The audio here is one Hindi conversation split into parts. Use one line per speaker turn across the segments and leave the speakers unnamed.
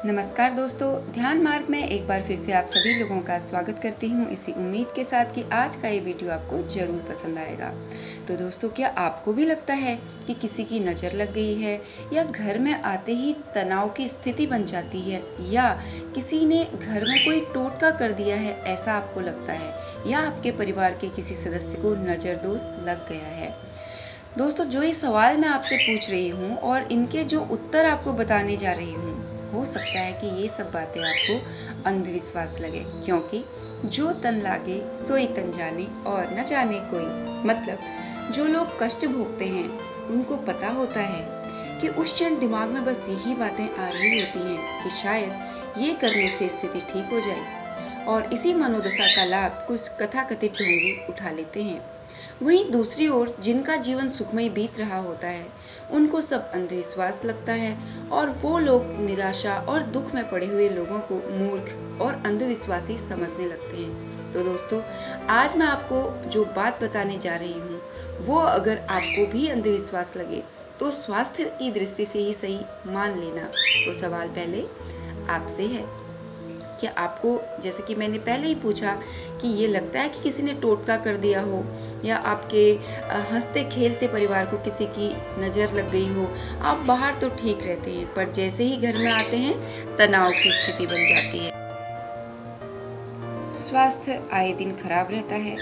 नमस्कार दोस्तों, ध्यान मार्ग में एक बार फिर से आप सभी लोगों का स्वागत करती हूँ इसी उम्मीद के साथ कि आज का ये वीडियो आपको ज़रूर पसंद आएगा। तो दोस्तों, क्या आपको भी लगता है कि किसी की नज़र लग गई है या घर में आते ही तनाव की स्थिति बन जाती है या किसी ने घर में कोई टोटका कर दिया है, ऐसा आपको लगता है या आपके परिवार के किसी सदस्य को नज़र दोष लग गया है? दोस्तों, जो ये सवाल मैं आपसे पूछ रही हूँ और इनके जो उत्तर आपको बताने जा रही हूँ, हो सकता है कि ये सब बातें आपको अंधविश्वास लगे, क्योंकि जो तन लागे सोई तन जाने और न जाने कोई। मतलब जो लोग कष्ट भोगते हैं उनको पता होता है कि उस क्षण दिमाग में बस यही बातें आ रही होती हैं कि शायद ये करने से स्थिति ठीक हो जाए, और इसी मनोदशा का लाभ कुछ कथाकथित ढोंगी उठा लेते हैं। वहीं दूसरी ओर जिनका जीवन सुखमय बीत रहा होता है, उनको सब अंधविश्वास लगता है और वो लोग निराशा और दुख में पड़े हुए लोगों को मूर्ख और अंधविश्वासी समझने लगते हैं। तो दोस्तों, आज मैं आपको जो बात बताने जा रही हूँ वो अगर आपको भी अंधविश्वास लगे तो स्वास्थ्य की दृष्टि से ही सही मान लेना। तो सवाल पहले आपसे है, क्या आपको, जैसे कि मैंने पहले ही पूछा, कि ये लगता है कि किसी ने टोटका कर दिया हो या आपके हंसते खेलते परिवार को किसी की नज़र लग गई हो? आप बाहर तो ठीक रहते हैं पर जैसे ही घर में आते हैं तनाव की स्थिति बन जाती है, स्वास्थ्य आए दिन खराब रहता है,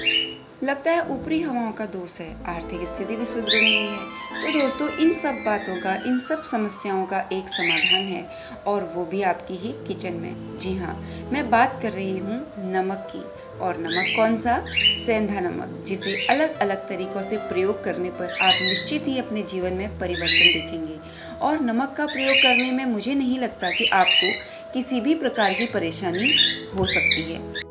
लगता है ऊपरी हवाओं का दोष है, आर्थिक स्थिति भी सुधर नहीं है। तो दोस्तों, इन सब बातों का, इन सब समस्याओं का एक समाधान है, और वो भी आपकी ही किचन में। जी हाँ, मैं बात कर रही हूँ नमक की। और नमक कौन सा? सेंधा नमक, जिसे अलग अलग तरीकों से प्रयोग करने पर आप निश्चित ही अपने जीवन में परिवर्तन देखेंगे। और नमक का प्रयोग करने में मुझे नहीं लगता कि आपको किसी भी प्रकार की परेशानी हो सकती है।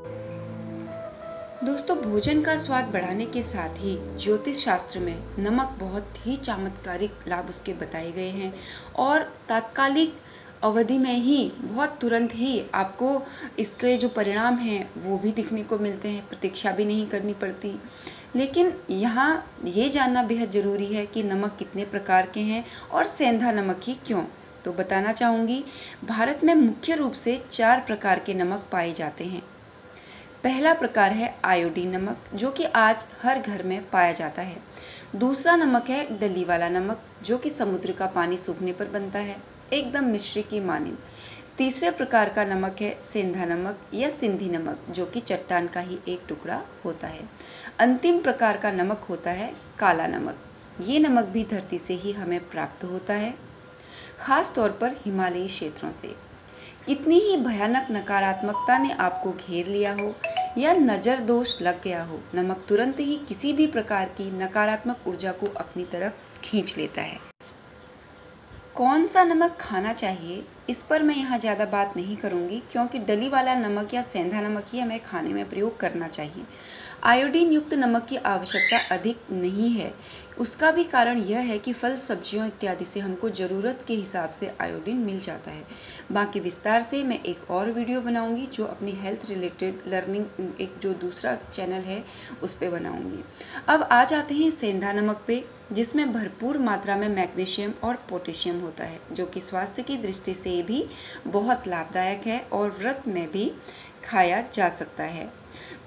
दोस्तों, भोजन का स्वाद बढ़ाने के साथ ही ज्योतिष शास्त्र में नमक बहुत ही चमत्कारिक लाभ उसके बताए गए हैं, और तात्कालिक अवधि में ही, बहुत तुरंत ही आपको इसके जो परिणाम हैं वो भी दिखने को मिलते हैं, प्रतीक्षा भी नहीं करनी पड़ती। लेकिन यहाँ ये जानना बेहद ज़रूरी है कि नमक कितने प्रकार के हैं और सेंधा नमक ही क्यों। तो बताना चाहूँगी, भारत में मुख्य रूप से 4 प्रकार के नमक पाए जाते हैं। पहला प्रकार है आयोडीन नमक, जो कि आज हर घर में पाया जाता है। दूसरा नमक है डली वाला नमक, जो कि समुद्र का पानी सूखने पर बनता है, एकदम मिश्री की मानिंद। तीसरे प्रकार का नमक है सेंधा नमक या सिंधी नमक, जो कि चट्टान का ही एक टुकड़ा होता है। अंतिम प्रकार का नमक होता है काला नमक। ये नमक भी धरती से ही हमें प्राप्त होता है, खास तौर पर हिमालयी क्षेत्रों से। कितनी ही भयानक नकारात्मकता ने आपको घेर लिया हो या नज़र दोष लग गया हो, नमक तुरंत ही किसी भी प्रकार की नकारात्मक ऊर्जा को अपनी तरफ खींच लेता है। कौन सा नमक खाना चाहिए, इस पर मैं यहाँ ज़्यादा बात नहीं करूँगी, क्योंकि डली वाला नमक या सेंधा नमक ही हमें खाने में प्रयोग करना चाहिए। आयोडीन युक्त नमक की आवश्यकता अधिक नहीं है। उसका भी कारण यह है कि फल, सब्जियों इत्यादि से हमको ज़रूरत के हिसाब से आयोडीन मिल जाता है। बाकी विस्तार से मैं एक और वीडियो बनाऊंगी, जो अपनी हेल्थ रिलेटेड लर्निंग, एक जो दूसरा चैनल है उस पर बनाऊंगी। अब आ जाते हैं सेंधा नमक पे, जिसमें भरपूर मात्रा में मैग्नीशियम और पोटेशियम होता है, जो कि स्वास्थ्य की दृष्टि से भी बहुत लाभदायक है और व्रत में भी खाया जा सकता है।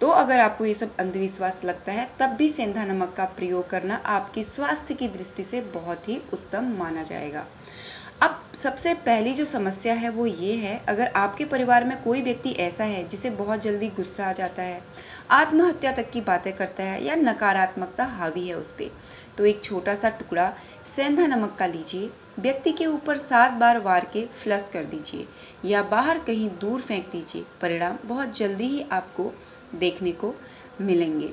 तो अगर आपको ये सब अंधविश्वास लगता है, तब भी सेंधा नमक का प्रयोग करना आपकी स्वास्थ्य की दृष्टि से बहुत ही उत्तम माना जाएगा। अब सबसे पहली जो समस्या है वो ये है, अगर आपके परिवार में कोई व्यक्ति ऐसा है जिसे बहुत जल्दी गुस्सा आ जाता है, आत्महत्या तक की बातें करता है या नकारात्मकता हावी है उस पर, तो एक छोटा सा टुकड़ा सेंधा नमक का लीजिए, व्यक्ति के ऊपर 7 बार वार के फ्लश कर दीजिए या बाहर कहीं दूर फेंक दीजिए। परिणाम बहुत जल्दी ही आपको देखने को मिलेंगे।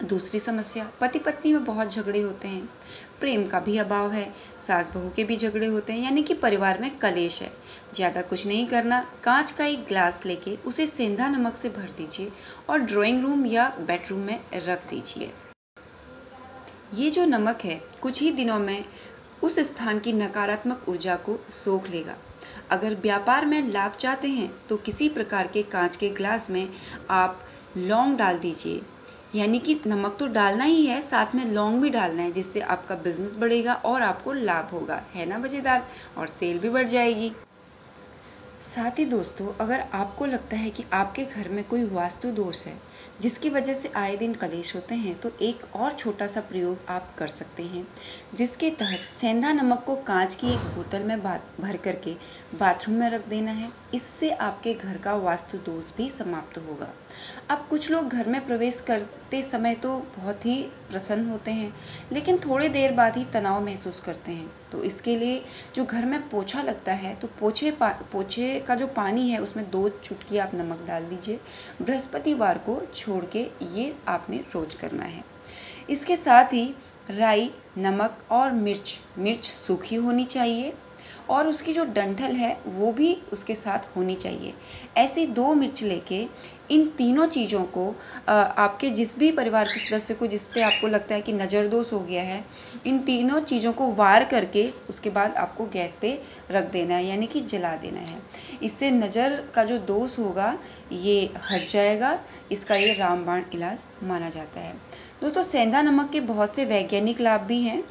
दूसरी समस्या, पति पत्नी में बहुत झगड़े होते हैं, प्रेम का भी अभाव है, सास बहू के भी झगड़े होते हैं, यानी कि परिवार में कलेश है। ज़्यादा कुछ नहीं करना, कांच का एक ग्लास लेके उसे सेंधा नमक से भर दीजिए और ड्राइंग रूम या बेडरूम में रख दीजिए। ये जो नमक है कुछ ही दिनों में उस स्थान की नकारात्मक ऊर्जा को सोख लेगा। अगर व्यापार में लाभ चाहते हैं तो किसी प्रकार के कांच के ग्लास में आप लौंग डाल दीजिए, यानी कि नमक तो डालना ही है, साथ में लौंग भी डालना है, जिससे आपका बिजनेस बढ़ेगा और आपको लाभ होगा। है ना मज़ेदार, और सेल भी बढ़ जाएगी। साथ ही दोस्तों, अगर आपको लगता है कि आपके घर में कोई वास्तु दोष है जिसकी वजह से आए दिन कलेश होते हैं, तो एक और छोटा सा प्रयोग आप कर सकते हैं, जिसके तहत सेंधा नमक को कांच की एक बोतल में भर करके बाथरूम में रख देना है। इससे आपके घर का वास्तु दोष भी समाप्त होगा। अब कुछ लोग घर में प्रवेश करते समय तो बहुत ही प्रसन्न होते हैं, लेकिन थोड़ी देर बाद ही तनाव महसूस करते हैं। तो इसके लिए जो घर में पोछा लगता है, तो पोछे का जो पानी है उसमें 2 चुटकी आप नमक डाल दीजिए। बृहस्पतिवार को छोड़ के ये आपने रोज करना है। इसके साथ ही राई, नमक और मिर्च सूखी होनी चाहिए और उसकी जो डंठल है वो भी उसके साथ होनी चाहिए। ऐसी 2 मिर्च लेके इन तीनों चीज़ों को आपके जिस भी परिवार के सदस्य को जिस पे आपको लगता है कि नज़र दोष हो गया है, इन तीनों चीज़ों को वार करके उसके बाद आपको गैस पे रख देना है, यानी कि जला देना है। इससे नज़र का जो दोष होगा ये हट जाएगा। इसका ये रामबाण इलाज माना जाता है। दोस्तों, सेंधा नमक के बहुत से वैज्ञानिक लाभ भी हैं,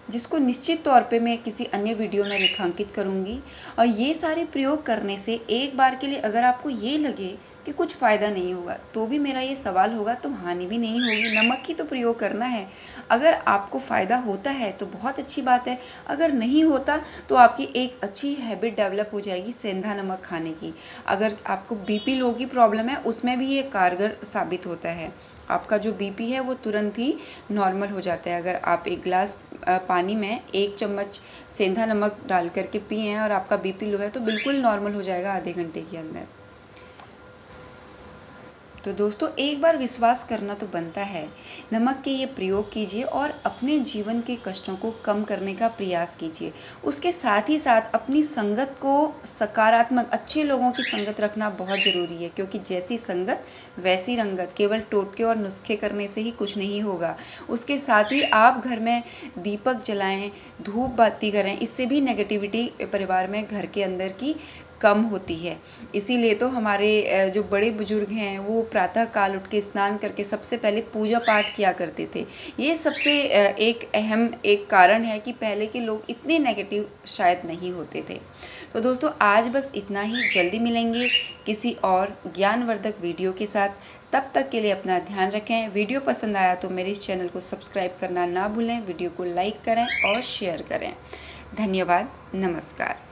जिसको निश्चित तौर पे मैं किसी अन्य वीडियो में रेखांकित करूँगी। और ये सारे प्रयोग करने से एक बार के लिए अगर आपको ये लगे कि कुछ फ़ायदा नहीं होगा, तो भी मेरा ये सवाल होगा, तो हानि भी नहीं होगी। नमक ही तो प्रयोग करना है। अगर आपको फ़ायदा होता है तो बहुत अच्छी बात है, अगर नहीं होता तो आपकी एक अच्छी हैबिट डेवलप हो जाएगी सेंधा नमक खाने की। अगर आपको बीपी लो की प्रॉब्लम है, उसमें भी ये कारगर साबित होता है। आपका जो बीपी है वो तुरंत ही नॉर्मल हो जाता है। अगर आप एक गिलास पानी में 1 चम्मच सेंधा नमक डाल करके पिए हैं और आपका बीपी लो है, तो बिल्कुल नॉर्मल हो जाएगा आधे घंटे के अंदर। तो दोस्तों, एक बार विश्वास करना तो बनता है। नमक के ये प्रयोग कीजिए और अपने जीवन के कष्टों को कम करने का प्रयास कीजिए। उसके साथ ही साथ अपनी संगत को सकारात्मक, अच्छे लोगों की संगत रखना बहुत ज़रूरी है, क्योंकि जैसी संगत वैसी रंगत। केवल टोटके और नुस्खे करने से ही कुछ नहीं होगा। उसके साथ ही आप घर में दीपक जलाएं, धूप बत्ती करें, इससे भी नेगेटिविटी परिवार में घर के अंदर की कम होती है। इसीलिए तो हमारे जो बड़े बुजुर्ग हैं वो प्रातः काल उठ के स्नान करके सबसे पहले पूजा पाठ किया करते थे। ये सबसे एक अहम एक कारण है कि पहले के लोग इतने नेगेटिव शायद नहीं होते थे। तो दोस्तों, आज बस इतना ही। जल्दी मिलेंगे किसी और ज्ञानवर्धक वीडियो के साथ। तब तक के लिए अपना ध्यान रखें। वीडियो पसंद आया तो मेरे इस चैनल को सब्सक्राइब करना ना भूलें। वीडियो को लाइक करें और शेयर करें। धन्यवाद। नमस्कार।